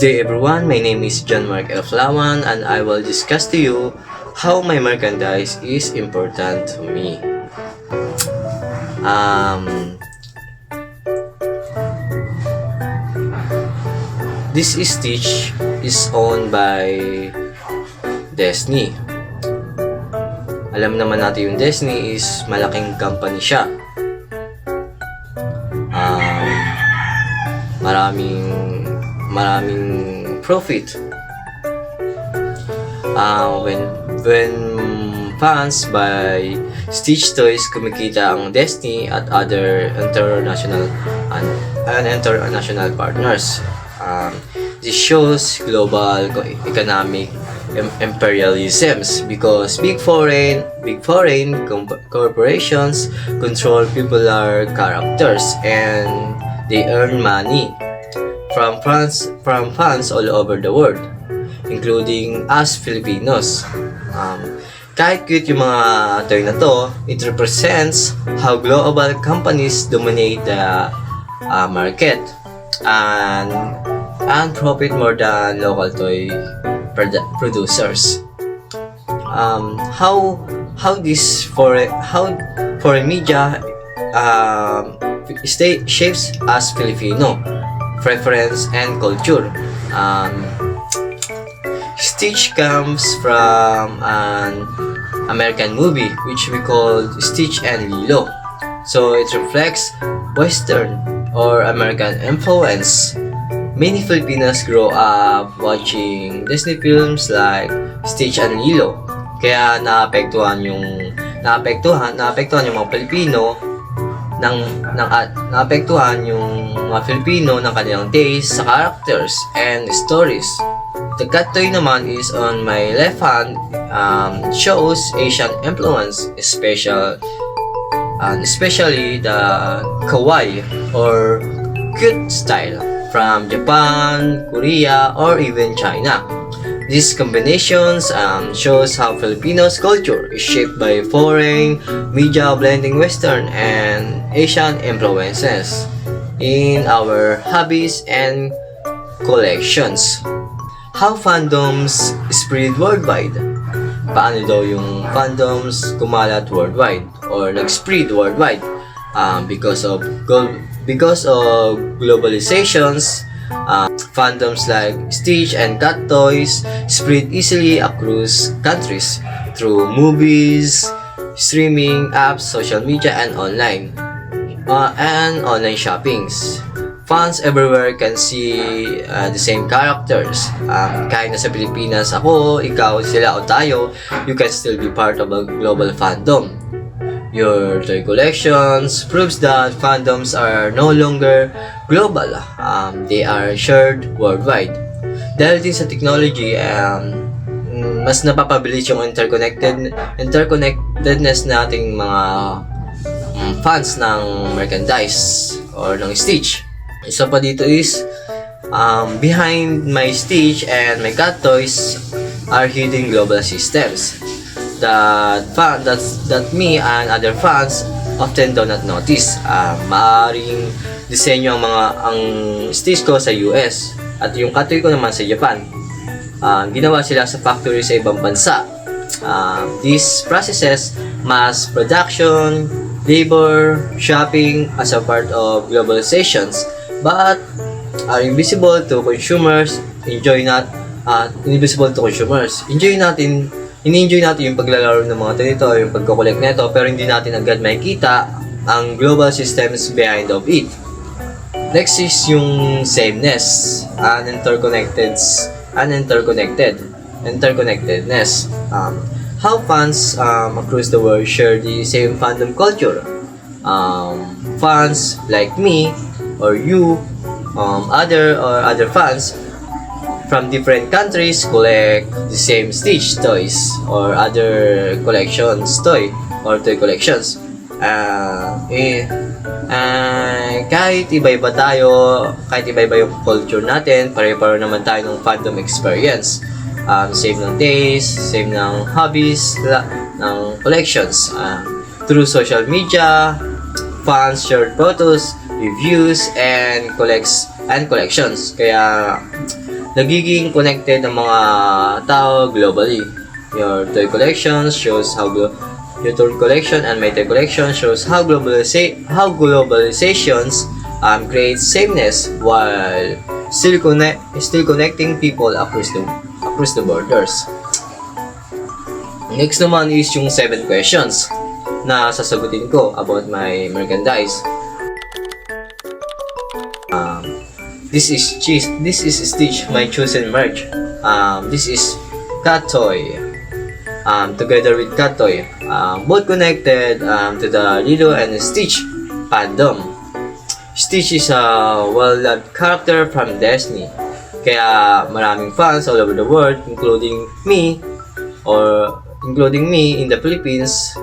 day everyone, my name is John Mark Elflawan and I will discuss to you how my merchandise is important to me. This Stitch is owned by Disney. Alam naman natin yung Disney is malaking company siya. Maraming profit. When fans buy Stitch toys, kumikita ang Disney at other international partners. This shows global economic imperialisms because big foreign corporations control popular characters and they earn money from fans all over the world, including us Filipinos. Kahit cute yung mga toy na to, it represents how global companies dominate the market and profit more than local toy producers. How foreign media shapes us Filipino preference and culture. Stitch comes from an American movie which we call Stitch and Lilo. So it reflects Western or American influence. Many Filipinos grow up watching Disney films like Stitch and Lilo. Kaya naapektuhan yung mga Pilipino naapektuhan yung mga Filipino ng kanilang taste sa characters and stories. The cat toy naman is on my left hand, shows Asian influence, especially the kawaii or cute style from Japan, Korea, or even China. These combinations shows how Filipinos' culture is shaped by foreign media blending Western and Asian influences in our hobbies and collections. How fandoms spread worldwide? Paano daw yung fandoms kumalat worldwide or nag-spread worldwide? Because of globalizations, fandoms like Stitch and cat toys spread easily across countries through movies, streaming apps, social media, and online shoppings. Fans everywhere can see the same characters. Kahit nasa Pilipinas ako, ikaw, sila, o tayo, you can still be part of a global fandom. Your toy collections proves that fandoms are no longer global. They are shared worldwide. Dahil din sa technology, mas napapabilis yung interconnectedness nating mga fans ng merchandise or ng Stitch. Isa pa dito is, behind my Stitch and my cat toys are hidden global systems that me and other fans often do not notice. Maaring disenyo ang Stitch ko sa US at yung cat toy ko naman sa Japan. Ginawa sila sa factory sa ibang bansa. These processes, mass production, labor, shopping as a part of globalizations, but are invisible to consumers. Ini-enjoy natin yung paglalaro ng mga nito, yung pagko-collect nito, pero hindi natin agad makikita ang global systems behind of it. Next is yung sameness and interconnectedness. How fans across the world share the same fandom culture. Fans like me or you, other fans from different countries collect the same Stitch toys or other collections toy collections. Kahit iba-iba yung culture natin, pare-pare naman tayo ng fandom experience. Same ng taste, same ng hobbies, ng collections. Through social media, fans share photos, reviews, and collections. Kaya nagiging connected ang mga tao globally. Your toy collection shows how your toy collection and my toy collection shows how globalizations creates sameness while still connecting people across the borders. Next naman is yung 7 questions na sasagutin ko about my merchandise. This is Stitch, my chosen merch. This is Cat Toy. Together with Cat Toy, both connected to the Lilo and Stitch fandom. Stitch is a well-loved character from Disney, kaya maraming fans all over the world, including me in the Philippines,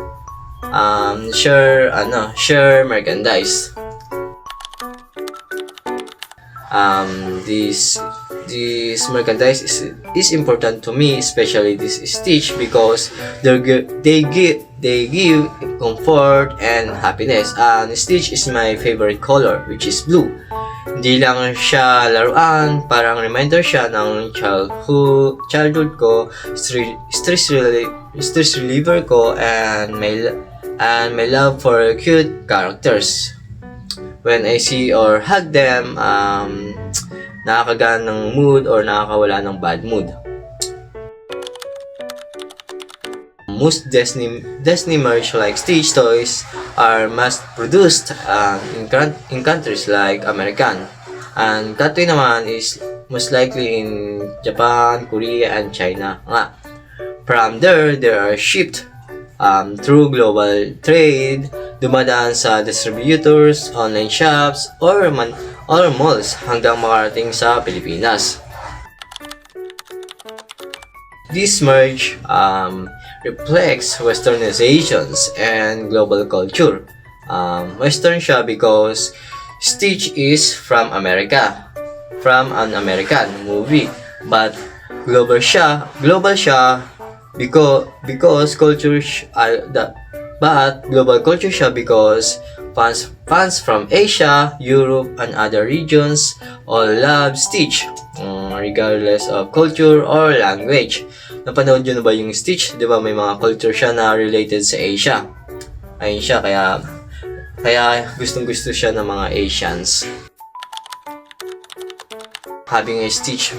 share merchandise. This merchandise is important to me, especially this Stitch, because they give comfort and happiness. And Stitch is my favorite color, which is blue. Hindi lang siya laruan, parang reminder siya ng childhood ko, stress reliever ko, and my love for cute characters. When I see or hug them, nakakagaan ng mood or nakakawala ng bad mood. Most Disney merch like Stitch toys are mass-produced in countries like American. And Cat Toy naman is most likely in Japan, Korea, and China nga. From there, they are shipped through global trade, dumadaan sa distributors, online shops, or malls hanggang makarating sa Pilipinas. This merge reflects westernizations and global culture. Western siya because Stitch is from America, from an American movie, but global siya because global culture siya because fans from Asia, Europe, and other regions all love Stitch, regardless of culture or language. Napanood nyo na ba yung Stitch? Di ba may mga culture siya na related sa Asia? Ayun siya, kaya gustong-gusto siya ng mga Asians. Having a Stitch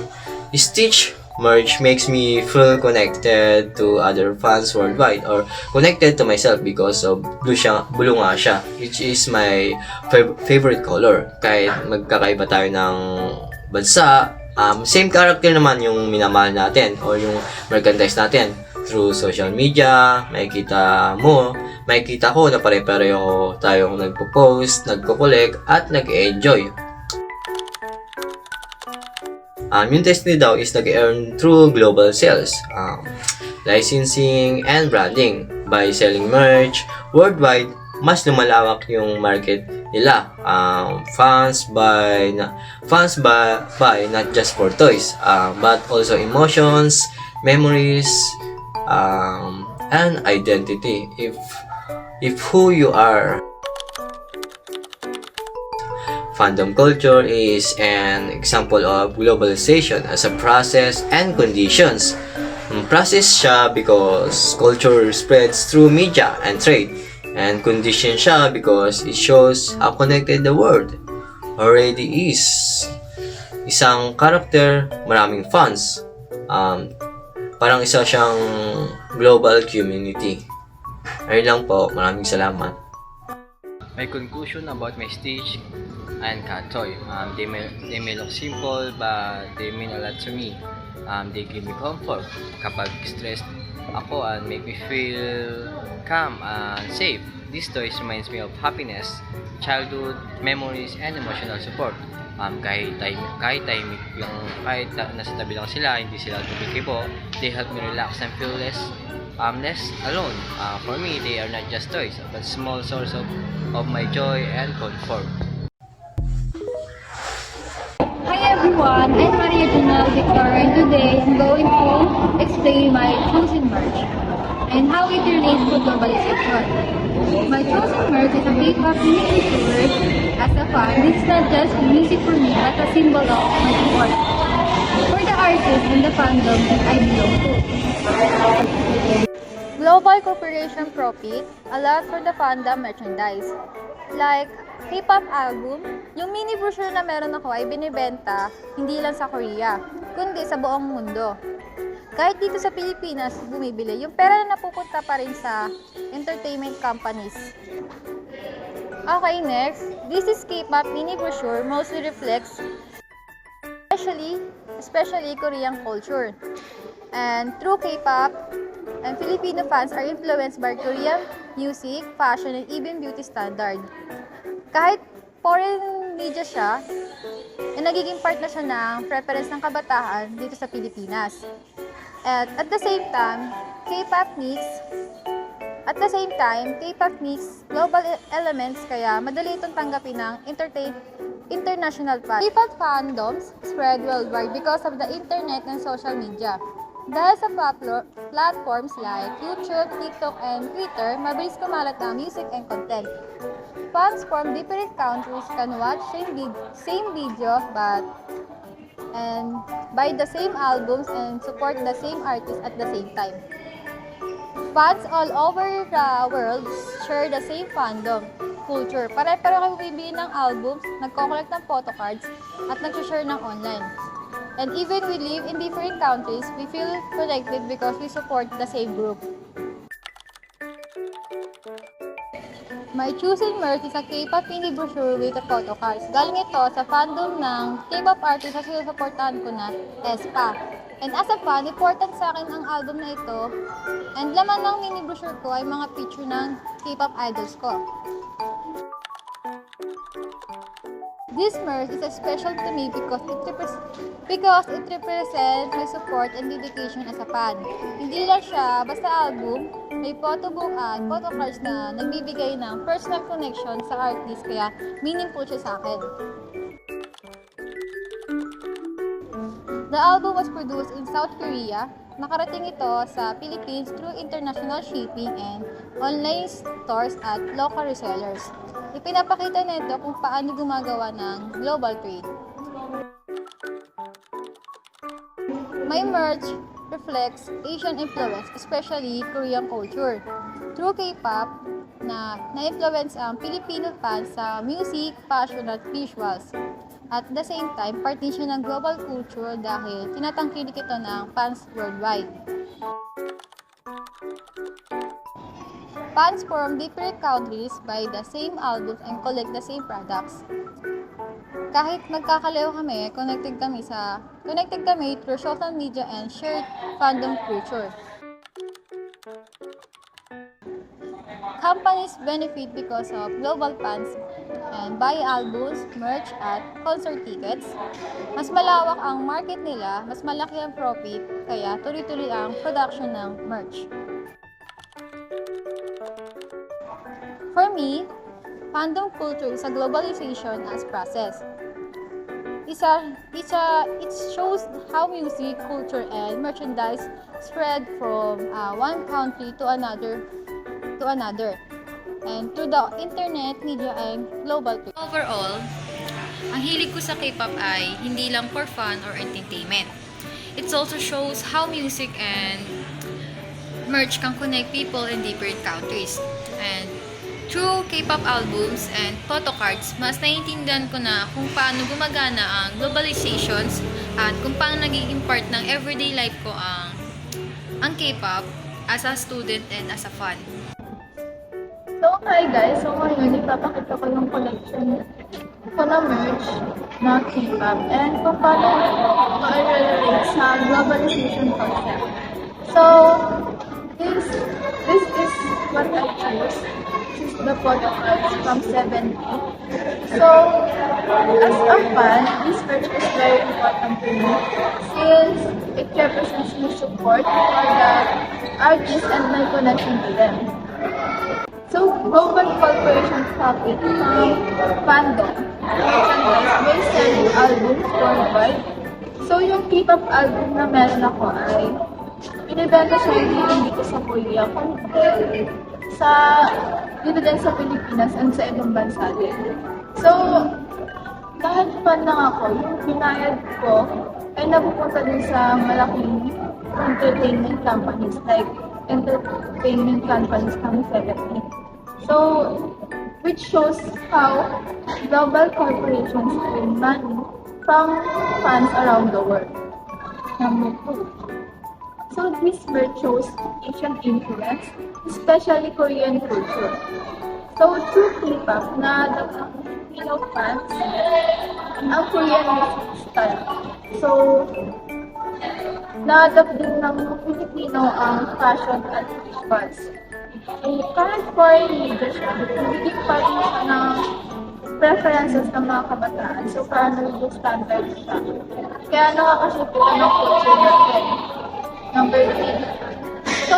merch makes me feel connected to other fans worldwide or connected to myself because of blue nga siya, which is my favorite color. Kahit magkakaiba tayo ng bansa, same character naman yung minamahal natin or yung merchandise natin. Through social media, makikita ko na pare-pareho tayong nagpo-post, nagko-collect at nag-enjoy. Yung Disney daw is nag-earn through global sales, licensing, and branding. By selling merch worldwide, mas lumalawak yung market nila. Fans buy not just for toys, but also emotions, memories, and identity. If who you are. Fandom culture is an example of globalization as a process and conditions. Process siya because culture spreads through media and trade, and condition siya because it shows how connected the world already is. Isang character, maraming fans. Parang isa siyang global community. Ayun lang po, maraming salamat. My conclusion about my Stitch and Cat Toy. They may look simple, but they mean a lot to me. They give me comfort kapag stressed ako and make me feel calm and safe. These toys reminds me of happiness, childhood, memories, and emotional support. Kahit nasa tabi lang sila, hindi sila tumikibo, they help me relax and feel less alone. For me, they are not just toys, but small source of my joy and comfort. Hi everyone, I'm Maria Janelle Victor, and today I'm going to explain my chosen merch and how it relates to globalization. My chosen merch is a big happy music. As a fan, it's not just music for me, but a symbol of my support. for the artists and the fandom that I belong to. Global Corporation Profit allows for the fandom merchandise. Like K-pop album, yung mini brochure na meron ako ay binibenta hindi lang sa Korea, kundi sa buong mundo. Kahit dito sa Pilipinas, bumibili, yung pera na napupunta pa rin sa entertainment companies. Okay, next. This is K-pop mini brochure mostly reflects especially Korean culture. And through K-pop, and Filipino fans are influenced by Korean music, fashion, and even beauty standard. Kahit foreign media siya, nagiging part na siya ng preference ng kabataan dito sa Pilipinas. At the same time, K-pop mix global elements kaya madali itong tanggapin ng international fans. K-pop fandoms spread worldwide because of the internet and social media. Dahil sa platforms like YouTube, TikTok, and Twitter, mabilis kumalat ang music and content. Fans from different countries can watch same video and buy the same albums and support the same artists at the same time. Fans all over the world share the same fandom culture. Pare-pareho kayo bibili ng albums, nagko-collect ng photo cards, at nag-share ng online. And even we live in different countries, we feel connected because we support the same group. My chosen merch is a K-pop mini brochure with a photo cards. Galing ito sa fandom ng K-pop artist na sinusuportahan ko na, aespa. And as a fan, important sa akin ang album na ito. And laman ng mini brochure ko ay mga picture ng K-pop idols ko. This merch is special to me because it represents my support and dedication as a fan. Hindi lang siya basta album, may photobook at photo cards na nagbibigay ng personal connection sa artist kaya meaningful siya sa akin. The album was produced in South Korea. Nakarating ito sa Philippines through international shipping and online stores at local resellers. Ipinapakita nito kung paano gumagawa ng global trade. My merch reflects Asian influence, especially Korean culture. Through K-pop, na-influence ang Filipino fans sa music, fashion, at visuals. At the same time, part din siya ng global culture dahil tinatangkilik ito ng fans worldwide. Fans from different countries buy the same albums and collect the same products. Kahit magkakalayo kami, connected kami through social media and shared fandom culture. Companies benefit because of global fans and buy albums, merch, at concert tickets. Mas malawak ang market nila, mas malaki ang profit, kaya tuloy-tuloy ang production ng merch. For me, fandom culture is a globalization as process. It shows how music, culture, and merchandise spread from one country to another, and through the internet, media, and global trade. Overall, ang hilig ko sa K-pop ay hindi lang for fun or entertainment. It also shows how music and merch can connect people in different countries. And through K-pop albums and photo cards, mas naiintindihan ko na kung paano gumagana ang globalizations at kung paano nagiging part ng everyday life ko ang K-pop as a student and as a fan. So, hi guys! So, ngayon, ipapakita ko yung collection ko na merch na K-pop and kung paano ma-relate sa globalization concept. So, this is what I chose. This is the photo cards from 7. So, as a fan, this merch is very important to me since it represents my support for the artists and my connection to them. So, Global Corporation Profit fandom merchandise may sell albums worldwide. So, yung K-pop album na meron ako ay binibenta siya hindi dito sa Korea, kundi dito din sa Pilipinas and sa ibang bansa din. So, dahil fan lang ako, yung binayad ko ay napupunta din sa malaking entertainment companies like entertainment companies ng 17. So, which shows how global corporations earn money from fans around the world. Number 2. So this merch shows Asian influence, especially Korean culture. So through K-pop, na-adapt ng Filipino fans ang Korean music style. So, na-adapt din ng Filipino ang fashion at visuals. So, kahit foreign media siya, nagiging part na siya ng preferences ng mga kabataan. So, parang nagiging standard siya. Kaya nakakasipura ng culture natin. Number 3. So,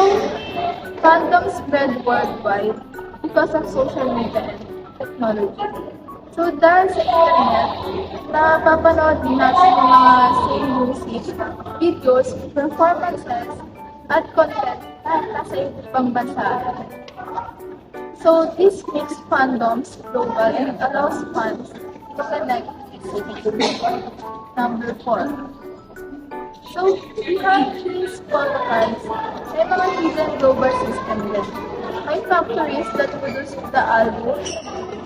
fandom spread worldwide because of social media and technology. So, dahil sa internet, napapanood din natin yung mga same music, videos, performances, at content na nasa ibang bansa. So, this makes fandoms global and allows fans to connect easily. Number 4. So, behind these photocards, may mga hidden global system din. May factories that produce the albums,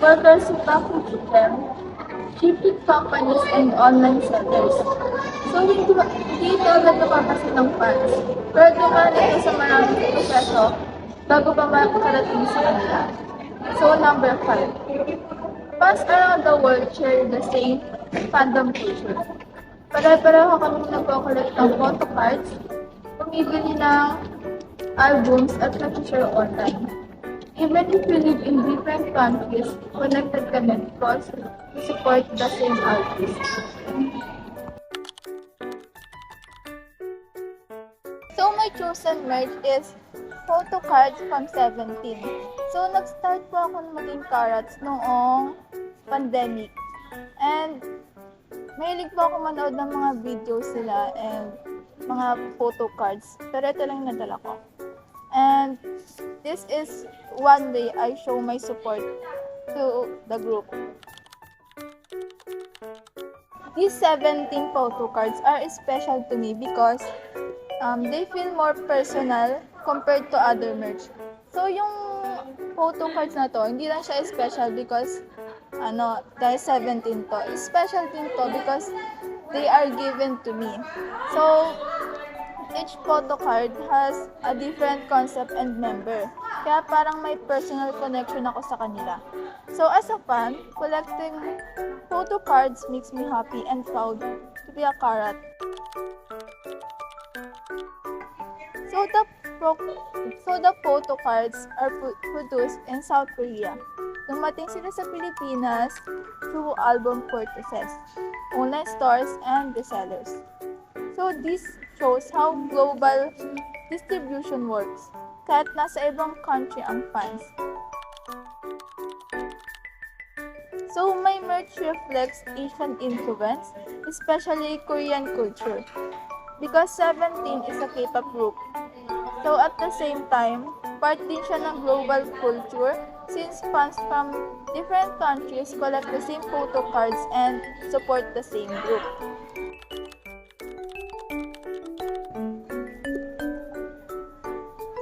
workers who package them, shipping companies, and online sellers. So, hindi ito nagpapasin ng fans, pero dumaan ito sa maraming proseso bago pa makarating sa kanila. So, number 5. Fans around the world share the same fandom culture. Pare-pareho kami nagko-collect ng photo cards, bumibili ng albums at nag-share online. Even if we live in different countries, connected kami because we support the same artist. So my chosen merch is photo cards from 17. So nag-start po ako maging carrots noong pandemic. And mahilig po ako manood ng mga videos nila and mga photo cards. Pero ito lang yung nadala ko. And this is one way I show my support to the group. These 17 photo cards are special to me because they feel more personal compared to other merch. So yung photo cards na to, hindi lang siya special because dahil 17 to. Special din to because they are given to me. So, each photo card has a different concept and member. Kaya parang may personal connection ako sa kanila. So, as a fan, collecting photo cards makes me happy and proud to be a Karat. So, the photo cards are produced in South Korea. Dumating sila sa Pilipinas through album purchases, online stores, and resellers. So this shows how global distribution works, kahit nasa ibang country ang fans. So my merch reflects Asian influence, especially Korean culture, because 17 is a K-pop group. So at the same time, part din siya ng global culture since fans from different countries collect the same photo cards and support the same group.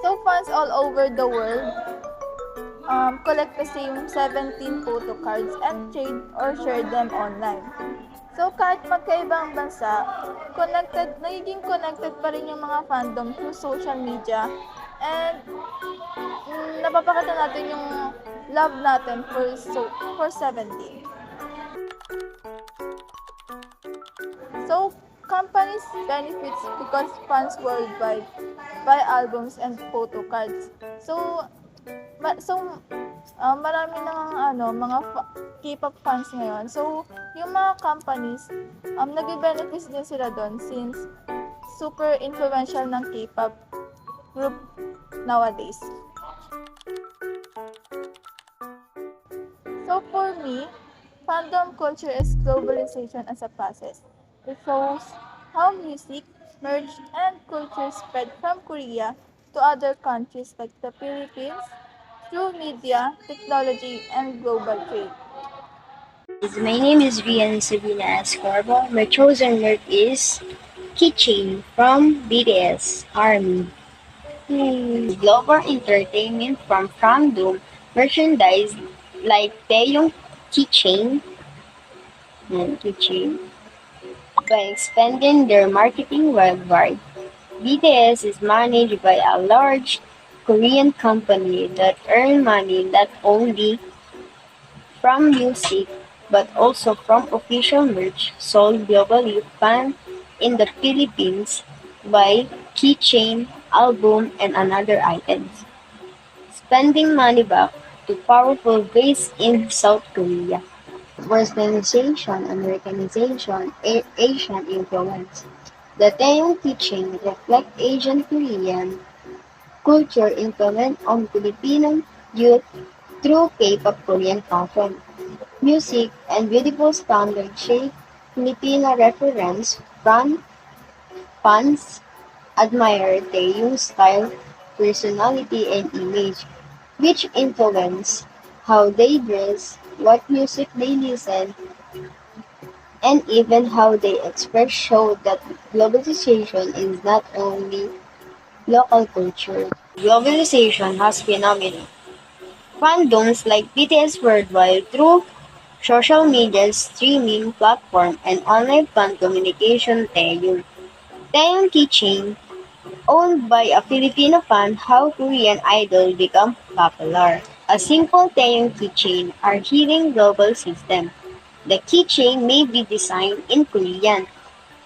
So fans all over the world collect the same 17 photo cards and trade or share them online. So kahit magkaibang bansa, nagiging connected pa rin yung mga fandom through social media and napapakita natin yung love natin for 17. So companies benefits because fans worldwide buy albums and photo cards. So marami nang mga K-pop fans ngayon. So yung mga companies nagbe-benefits din sila doon since super influential ng K-pop group nowadays. So for me, fandom culture is globalization as a process. It shows how music, merch, and culture spread from Korea to other countries like the Philippines through media, technology, and global trade. My name is Rian Sabina Escorbo. My chosen word is keychain from BTS Army. Global entertainment from fandom merchandise like Taeyong keychain, keychain by expanding their marketing worldwide. BTS is managed by a large Korean company that earn money not only from music but also from official merch sold globally. Fans in the Philippines buy keychain, album, and other items, spending money back to powerful base in South Korea. Westernization, Americanization, Asian influence. The Taeyong teaching reflect Asian Korean culture influence on Filipino youth through K-pop Korean fashion, music, and beautiful standard shape Filipino reference from fans admire Taeyong's style, personality, and image, which influence how they dress, what music they listen, and even how they express show that globalization is not only local culture. Globalization has phenomena. Fandoms like BTS worldwide through social media streaming platform and online fan communication Taeyong. Taeyong Keychain, owned by a Filipino fan, how Korean idol become popular. A simple Taeyong keychain are hidden global system. The keychain may be designed in Korean,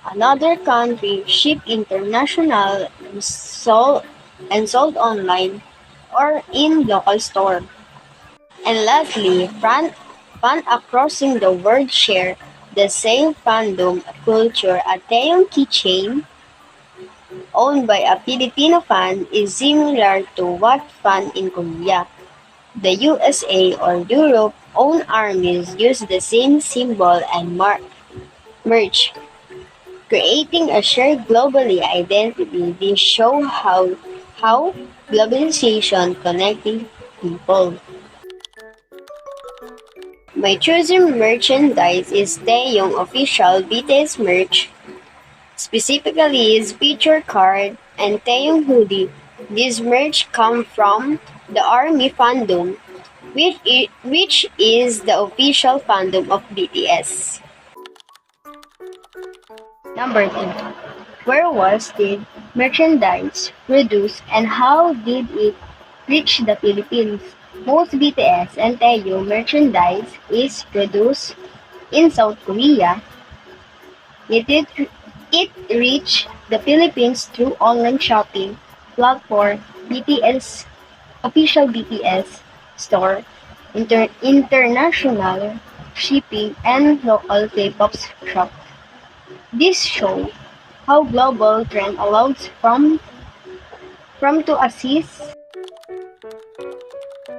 another country, shipped international, and sold online or in local store. And lastly, fan across the world share the same fandom culture. A Taeyong keychain owned by a Filipino fan is similar to what fan in Korea, the USA, or Europe own armies use the same symbol and merch, creating a shared globally identity. This show how globalization connecting people. My chosen merchandise is Taeyong official BTS merch, specifically his feature card and Taeyong hoodie. This merch come from the ARMY fandom, which is the official fandom of BTS. Number 2. Where was the merchandise produced and how did it reach the Philippines? Most BTS and Taeyong merchandise is produced in South Korea. It reached the Philippines through online shopping platform BTS official BTS store, international shipping, and local K-pop shop. This shows how global trend allows from to assist.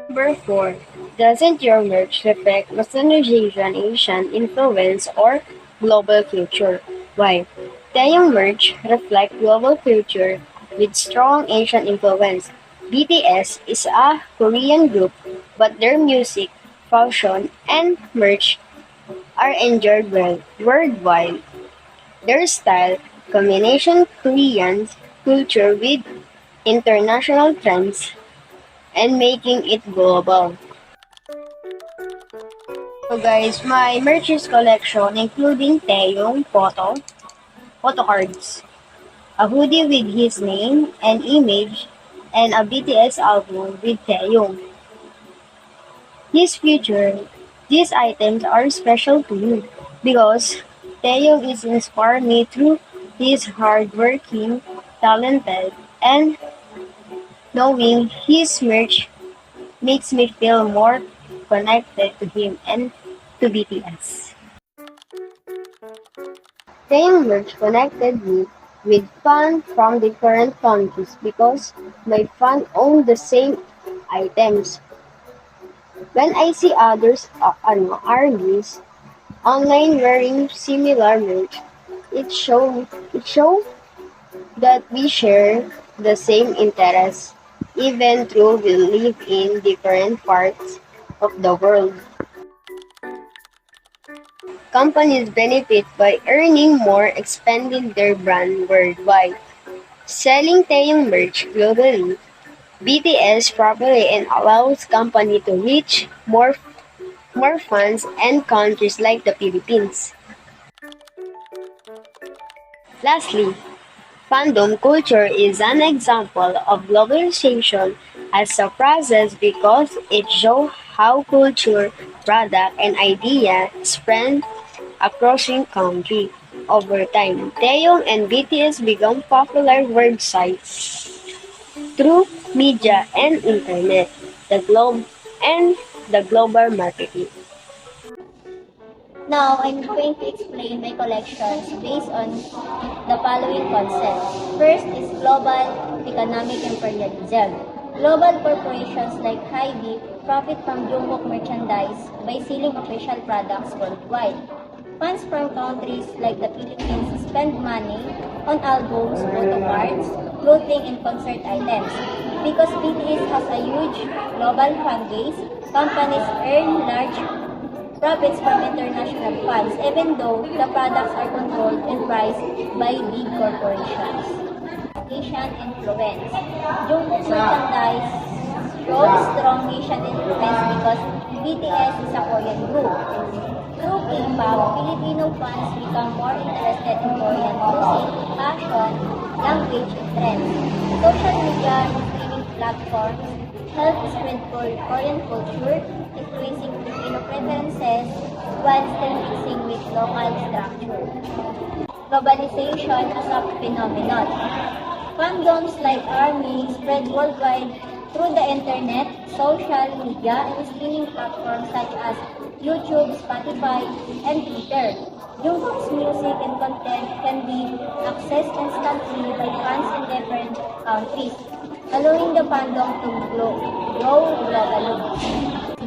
Number 4. Doesn't your merch reflect Westernization, Asian influence, or global culture? Why? Taeyong merch reflect global culture with strong Asian influence. BTS is a Korean group, but their music, fashion, and merch are enjoyed worldwide. Their style combination Korean culture with international trends and making it global. So guys, my merches collection including Taeyong photo cards, a hoodie with his name and image, and a BTS album with Taeyong. These items are special to me because Taeyong is inspired me through his hardworking, talented, and knowing his merch makes me feel more connected to him and to BTS. Taeyong merch connected me with fans from different countries because my fans own the same items. When I see others armies online wearing similar merch, it show that we share the same interests even though we live in different parts of the world. Companies benefit by earning more, expanding their brand worldwide. Selling Taeyong merch globally, BTS properly and allows company to reach more fans and countries like the Philippines. Lastly, fandom culture is an example of globalization as a process because it shows how culture, product, and idea spread across the country. Over time, Taeyong and BTS become popular worldwide through media and internet, the globe, and the global marketing. Now, I'm going to explain my collections based on the following concepts. First is global economic imperialism. Global corporations like Hybe profit from Jungkook merchandise by selling official products worldwide. Fans from countries like the Philippines spend money on albums, photo cards, clothing, and concert items. Because BTS has a huge global fan base, companies earn large profits from international fans, even though the products are controlled and priced by big corporations. Asian influence. Jungkook merchandise shows strong Asian influence because BTS is a Korean group. Through K-pop, Filipino fans become more interested in Korean music, fashion, language, and trends. Social media and streaming platforms help spread Korean culture, influencing Filipino preferences while still mixing with local structure. Globalization as a phenomenon. Fandoms like ARMY spread worldwide through the internet, social media, and streaming platforms such as YouTube, Spotify, and Twitter. Jungkook's music and content can be accessed instantly by fans in different countries, allowing the fandom to grow globally.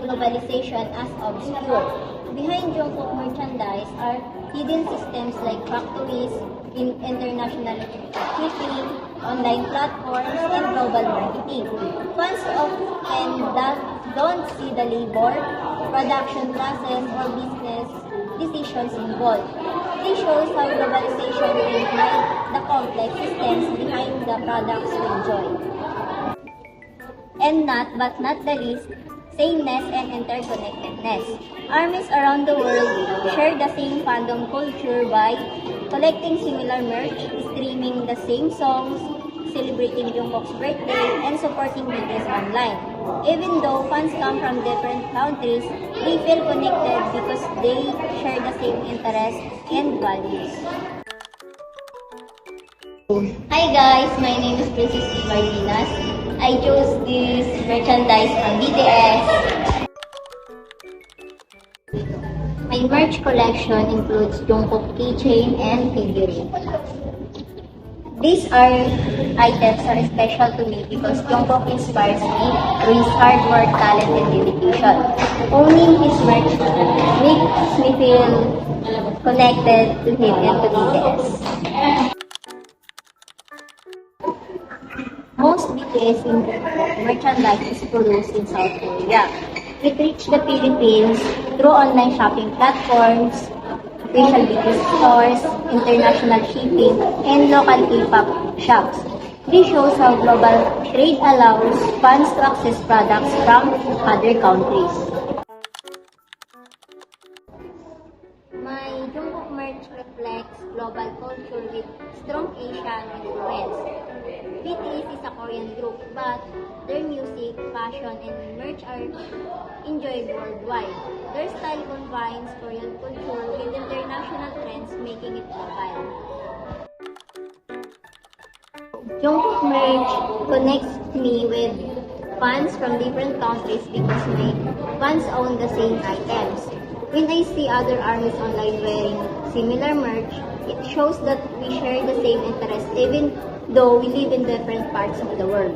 Globalization as obscure. Behind Jungkook merchandise are hidden systems like factories, international shipping, online platforms, and global marketing. Fans often don't see the labor, production process, or business decisions involved. This shows how globalization can hide the complex systems behind the products we enjoy. And but not the least, sameness and interconnectedness. Armies around the world share the same fandom culture by collecting similar merch, streaming the same songs, celebrating Jungkook's birthday, and supporting BTS online. Even though fans come from different countries, they feel connected because they share the same interests and values. Hi guys, my name is Princess Martinas. I chose this merchandise from BTS. My merch collection includes Jungkook keychain and figurine. These items are special to me because Jungkook inspires me through his hard work, talent, and dedication. Owning his merch makes me feel connected to him and to BTS. Most BTS merchandise is produced in South Korea. It reached the Philippines through online shopping platforms, official BTS stores, international shipping, and local K-pop shops. This shows how global trade allows fans to access products from other countries. My Jungkook merch reflects global culture with strong Asian influence. BTS is a Korean group, but their music, fashion, and merch are enjoyed worldwide. Their style combines Korean culture with international trends, making it global. Jungkook merch connects me with fans from different countries because my fans own the same items. When I see other armies online wearing similar merch, it shows that we share the same interests even though we live in different parts of the world.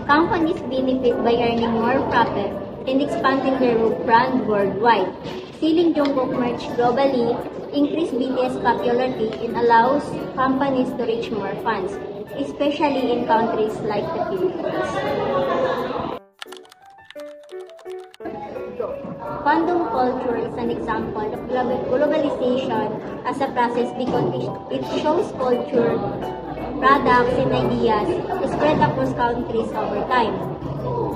Companies benefit by earning more profit and expanding their brand worldwide. Selling Jungkook merch globally increases BTS popularity and allows companies to reach more fans, especially in countries like the Philippines. Fandom culture is an example of globalization as a process because it shows culture, products, and ideas spread across countries over time.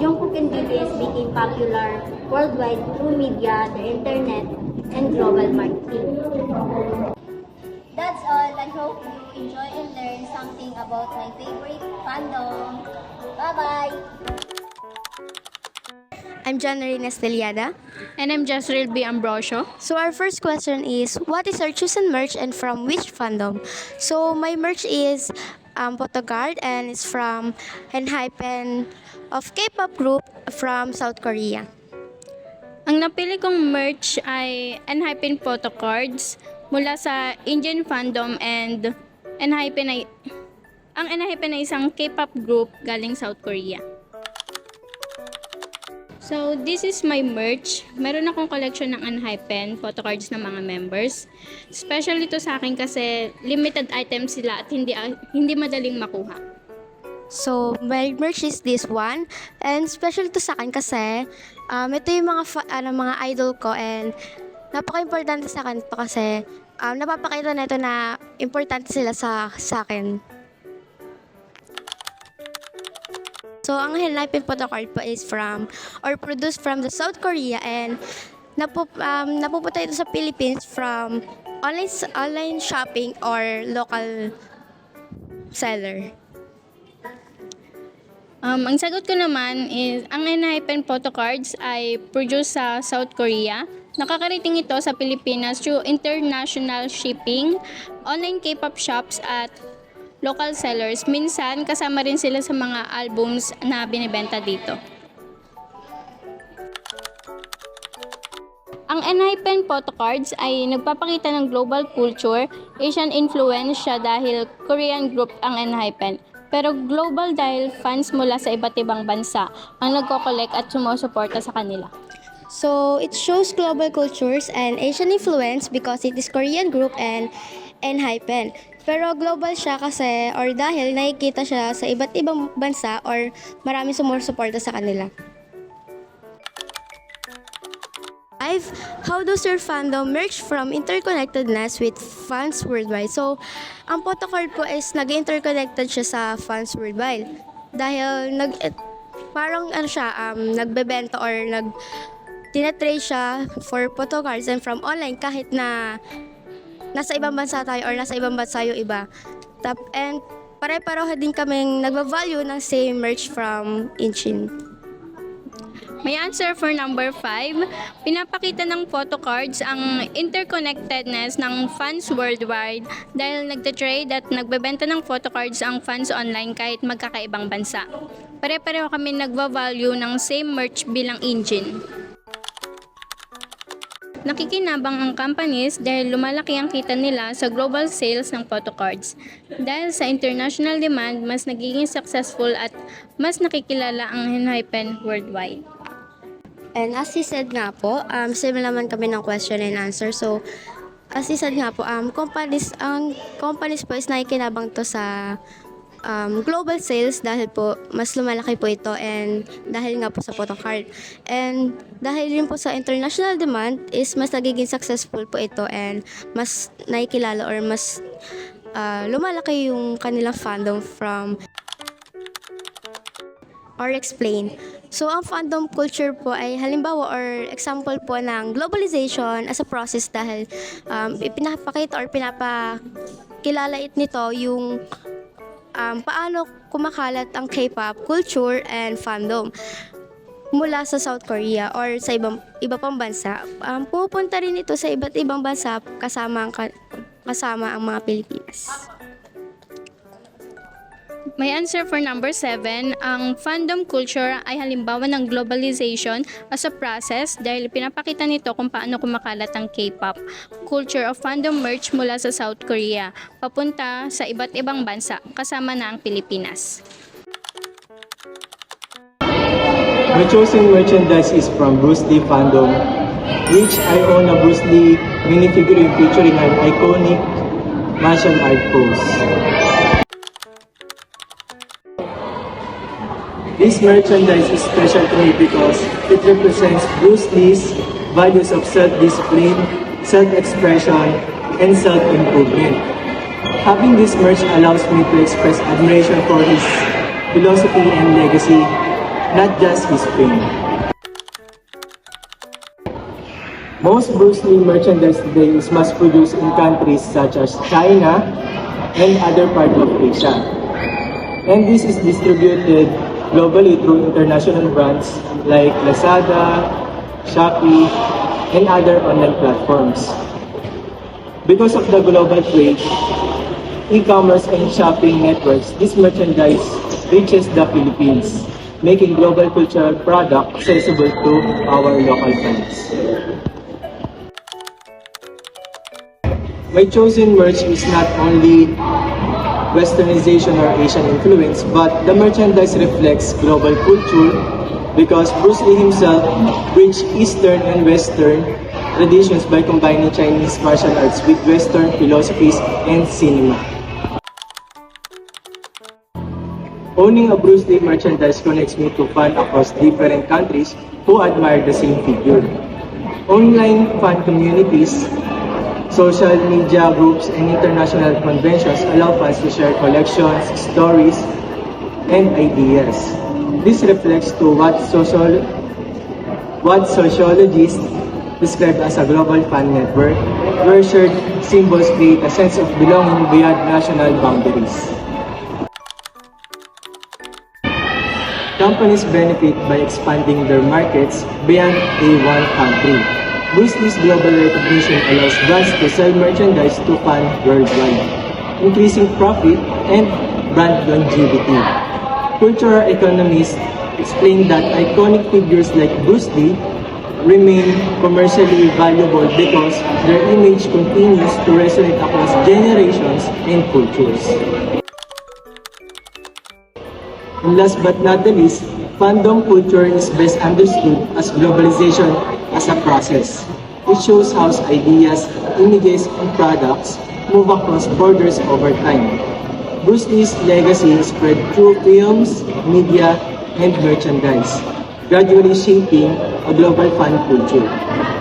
Jungkook and BTS became popular worldwide through media, the internet, and global marketing. That's all. I hope you enjoy and learn something about my favorite fandom. Bye-bye! I'm Janarina Esteliada. And I'm Jezreel B. Ambrosio. So our first question is, what is our chosen merch and from which fandom? So my merch is Photogard and it's from Enhypen of K-pop group from South Korea. Ang napili kong merch ay Enhypen photo cards mula sa Indian fandom and ang Enhypen ay isang K-pop group galing South Korea. So, this is my merch. Meron akong collection ng Enhypen photo cards ng mga members. Special ito sa akin kasi limited items sila at hindi madaling makuha. So my merch is this one and special to sa akin kasi ito yung mga idol ko and napaka-importante sa akin to kasi napapakita na ito na importante sila sa akin. So, ang Enhypen photo card po is from or produced from the South Korea and napupunta ito sa Philippines from online shopping or local seller. Ang sagot ko naman is, ang Enhypen photo cards ay produced sa South Korea. Nakakarating ito sa Pilipinas through international shipping, online K-pop shops at local sellers. Minsan, kasama rin sila sa mga albums na binibenta dito. Ang Enhypen photo cards ay nagpapakita ng global culture. Asian influence siya dahil Korean group ang Enhypen. Pero global dahil fans mula sa iba't ibang bansa ang nagko-collect at sumusuporta sa kanila. So, it shows global cultures and Asian influence because it is Korean group and Enhypen. Pero global siya kasi or dahil nakikita siya sa iba't ibang bansa or maraming sumusuporta sa kanila. 5. How does your fandom merge from interconnectedness with fans worldwide? So, ang photocard po is nag-interconnected siya sa fans worldwide. Dahil nagbebenta or tinatrade siya for photocards and from online kahit na nasa ibang bansa tayo or nasa ibang bansa yung iba. And pare-pareho din kaming nagva-value ng same merch from Inchin. May answer for number 5. Pinapakita ng photo cards ang interconnectedness ng fans worldwide dahil nagtatrade at nagbebenta ng photo cards ang fans online kahit magkakaibang bansa. Pare-pareho kami nagva-value ng same merch bilang engine. Nakikinabang ang companies dahil lumalaki ang kita nila sa global sales ng photo cards. Dahil sa international demand, mas nagiging successful at mas nakikilala ang Enhypen worldwide. And as he said nga po, similar naman kami ng question and answer. So, as he said nga po, companies po is nakikinabang to sa global sales dahil po mas lumalaki po ito and dahil nga po sa photocard. And dahil rin po sa international demand is mas nagiging successful po ito and mas nakikilala or mas lumalaki yung kanilang fandom from or explain. So, ang fandom culture po ay halimbawa or example po ng globalization as a process dahil pinapakita or pinapakilala nito yung paano kumakalat ang K-pop culture and fandom mula sa South Korea or sa iba pang bansa. Pupunta rin ito sa iba't ibang bansa kasama ang mga Pilipinas. May answer for number 7. Ang fandom culture ay halimbawa ng globalization as a process dahil pinapakita nito kung paano kumakalat ang K-pop culture of fandom merch mula sa South Korea papunta sa iba't ibang bansa kasama na ang Pilipinas. My chosen merchandise is from Bruce Lee fandom, which I own a Bruce Lee minifigure featuring an iconic martial art pose. This merchandise is special to me because it represents Bruce Lee's values of self-discipline, self-expression, and self-improvement. Having this merch allows me to express admiration for his philosophy and legacy, not just his fame. Most Bruce Lee merchandise today is mass-produced in countries such as China and other parts of Asia. And this is distributed globally through international brands like Lazada, Shopee, and other online platforms. Because of the global trade, e-commerce and shopping networks, this merchandise reaches the Philippines, making global cultural product accessible to our local fans. My chosen merch is not only Westernization or Asian influence, but the merchandise reflects global culture because Bruce Lee himself bridged Eastern and Western traditions by combining Chinese martial arts with Western philosophies and cinema. Owning a Bruce Lee merchandise connects me to fans across different countries who admire the same figure. Online fan communities, social media groups, and international conventions allow fans to share collections, stories, and ideas. This reflects to what sociologists describe as a global fan network, where shared symbols create a sense of belonging beyond national boundaries. Companies benefit by expanding their markets beyond one country. Bruce Lee's global recognition allows brands to sell merchandise to fans worldwide, increasing profit and brand longevity. Cultural economists explain that iconic figures like Bruce Lee remain commercially valuable because their image continues to resonate across generations and cultures. And last but not the least, fandom culture is best understood as globalization as a process. It shows how ideas, images, and products move across borders over time. Bruce Lee's legacy is spread through films, media, and merchandise, gradually shaping a global fan culture.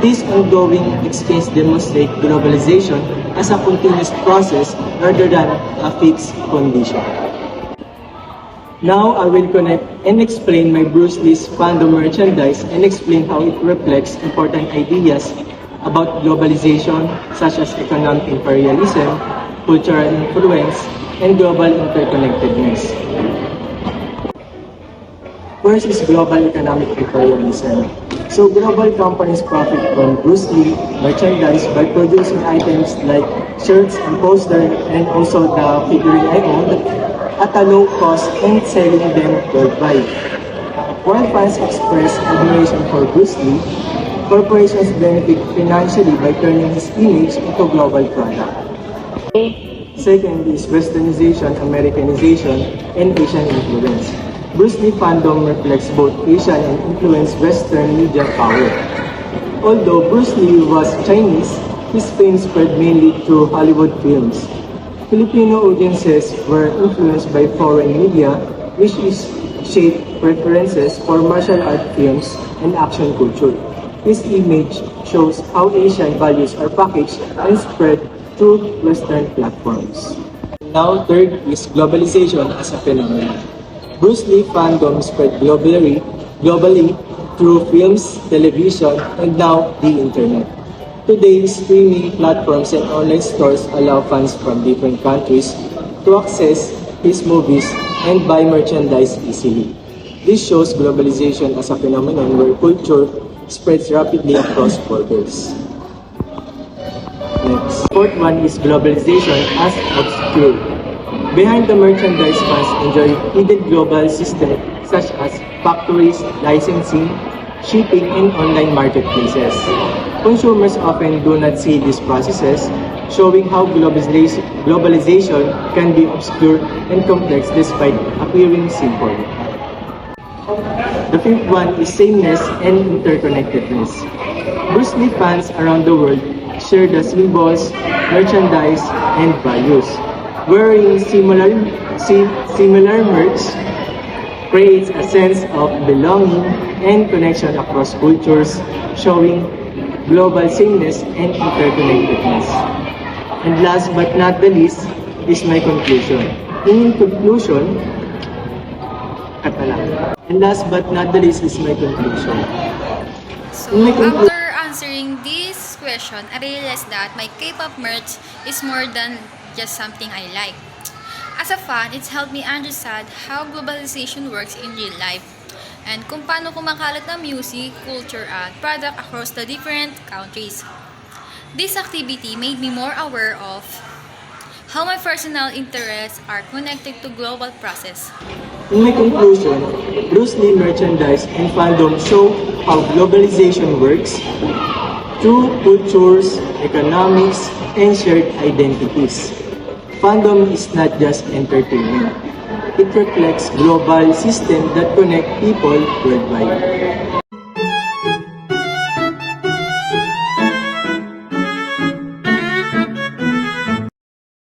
This ongoing exchange demonstrates globalization as a continuous process rather than a fixed condition. Now I will connect and explain my Bruce Lee's fandom merchandise and explain how it reflects important ideas about globalization such as economic imperialism, cultural influence, and global interconnectedness. First is global economic imperialism. So global companies profit from Bruce Lee merchandise by producing items like shirts and posters and also the figurine I owned at a low cost and selling them worldwide. While fans express admiration for Bruce Lee, corporations benefit financially by turning his image into global product. Second is Westernization, Americanization, and Asian influence. Bruce Lee fandom reflects both Asian and influenced Western media power. Although Bruce Lee was Chinese, his fame spread mainly through Hollywood films. Filipino audiences were influenced by foreign media, which is shaped preferences for martial art films and action culture. This image shows how Asian values are packaged and spread through Western platforms. Now, third is globalization as a phenomenon. Bruce Lee fandom spread globally through films, television, and now the internet. Today, streaming platforms and online stores allow fans from different countries to access his movies and buy merchandise easily. This shows globalization as a phenomenon where culture spreads rapidly across borders. Next. Fourth one is globalization as obscure. Behind the merchandise, fans enjoy hidden global systems such as factories, licensing, shipping, and online marketplaces. Consumers often do not see these processes, showing how globalization can be obscure and complex despite appearing simple. The fifth one is sameness and interconnectedness. Bruce Lee fans around the world share the symbols, merchandise, and values. Wearing similar merch creates a sense of belonging and connection across cultures, showing global sameness and interconnectedness. And last but not the least is my conclusion. In conclusion, and last but not the least is my conclusion. So, after answering this question, I realized that my K-pop merch is more than just something I like. As a fan, it's helped me understand how globalization works in real life and kung paano kumakalat ng music, culture, at product across the different countries. This activity made me more aware of how my personal interests are connected to global process. In my conclusion, Bruce Lee merchandise and fandom show how globalization works through cultures, economics, and shared identities. Fandom is not just entertainment. It reflects global system that connect people worldwide.